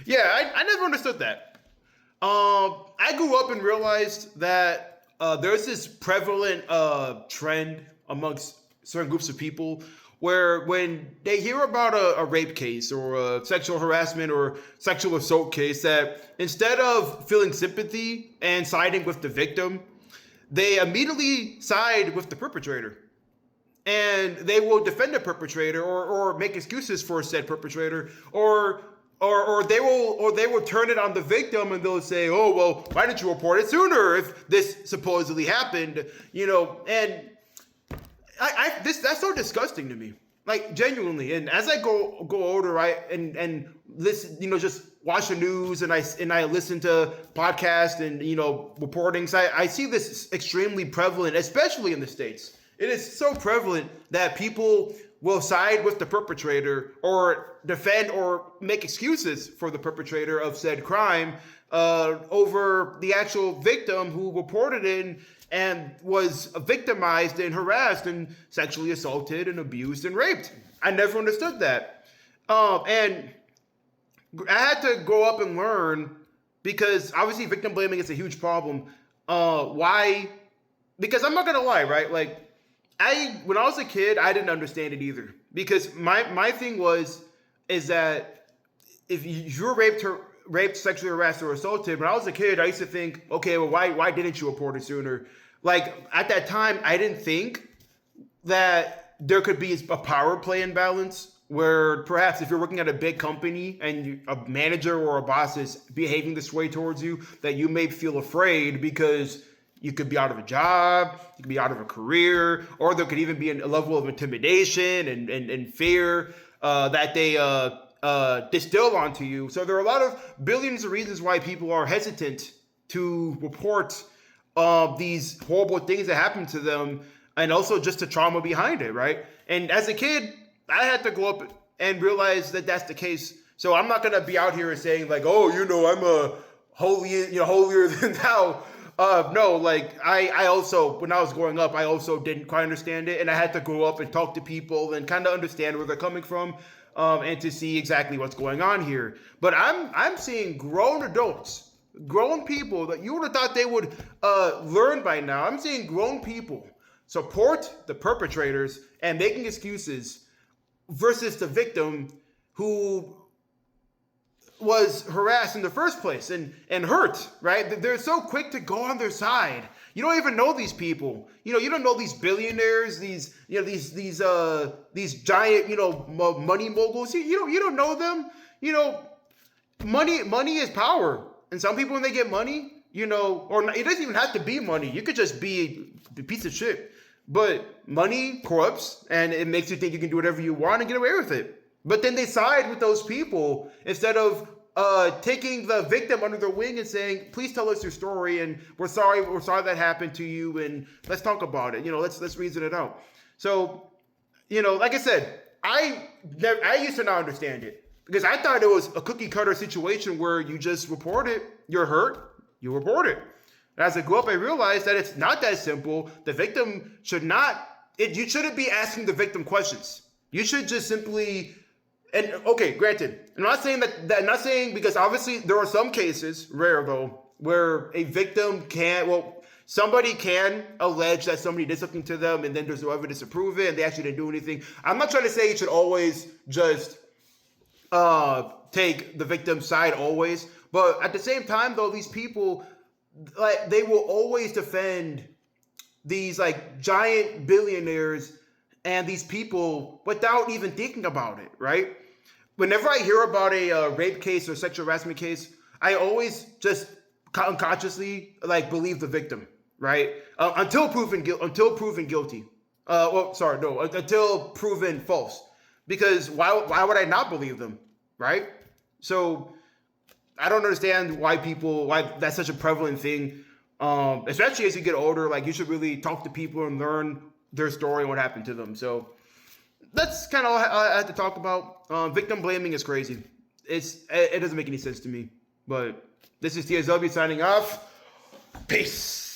Yeah, I never understood that. I grew up and realized that there's this prevalent trend amongst certain groups of people where when they hear about a rape case or a sexual harassment or sexual assault case, that instead of feeling sympathy and siding with the victim, they immediately side with the perpetrator. And they will defend the perpetrator or make excuses for said perpetrator or they will turn it on the victim and they'll say, oh well, why didn't you report it sooner if this supposedly happened, and that's so disgusting to me, like genuinely. And as I go older, I and listen, just watch the news and I listen to podcasts and reportings. I see this extremely prevalent, especially in the States. It is so prevalent that people will side with the perpetrator or defend or make excuses for the perpetrator of said crime over the actual victim who reported it and was victimized and harassed and sexually assaulted and abused and raped. I never understood that. And I had to grow up and learn, because obviously victim blaming is a huge problem. Why? Because I'm not going to lie, right? Like, when I was a kid, I didn't understand it either, because my thing is that if you're raped, sexually harassed, or assaulted, when I was a kid, I used to think, okay, well, why didn't you report it sooner? Like at that time, I didn't think that there could be a power play imbalance where perhaps if you're working at a big company and a manager or a boss is behaving this way towards you, that you may feel afraid because you could be out of a job, you could be out of a career, or there could even be a level of intimidation and fear that they distill onto you. So there are a lot of billions of reasons why people are hesitant to report these horrible things that happen to them, and also just the trauma behind it, right? And as a kid, I had to grow up and realize that that's the case. So I'm not gonna be out here saying like, oh, I'm a holier than thou. No, like I also, when I was growing up, I also didn't quite understand it, and I had to grow up and talk to people and kind of understand where they're coming from, and to see exactly what's going on here. But I'm seeing grown adults, grown people that you would have thought they would learn by now. I'm seeing grown people support the perpetrators and making excuses versus the victim who was harassed in the first place and hurt, right? They're so quick to go on their side. You don't even know these people. You don't know these billionaires, these giant, money moguls. You don't know them. Money is power. And some people, when they get money, or it doesn't even have to be money. You could just be a piece of shit. But money corrupts, and it makes you think you can do whatever you want and get away with it. But then they side with those people instead of taking the victim under their wing and saying, please tell us your story, and we're sorry that happened to you, and let's talk about it. Let's reason it out. So, like I said, I used to not understand it, because I thought it was a cookie cutter situation where you just report it, you're hurt, you report it. And as I grew up, I realized that it's not that simple. The victim you shouldn't be asking the victim questions. You should just simply, and okay, granted, I'm not saying because obviously there are some cases, rare though, where a victim somebody can allege that somebody did something to them and then there's no evidence to prove it and they actually didn't do anything. I'm not trying to say you should always just take the victim's side always, but at the same time though, these people, like, they will always defend these like giant billionaires and these people without even thinking about it, right? Whenever I hear about a rape case or sexual harassment case, I always just unconsciously believe the victim, right? Until proven guilty. Until proven false. Because why would I not believe them, right? So I don't understand why that's such a prevalent thing. Especially as you get older, like you should really talk to people and learn their story and what happened to them. So that's kind of all I had to talk about. Victim blaming is crazy. It doesn't make any sense to me. But this is TSW signing off. Peace.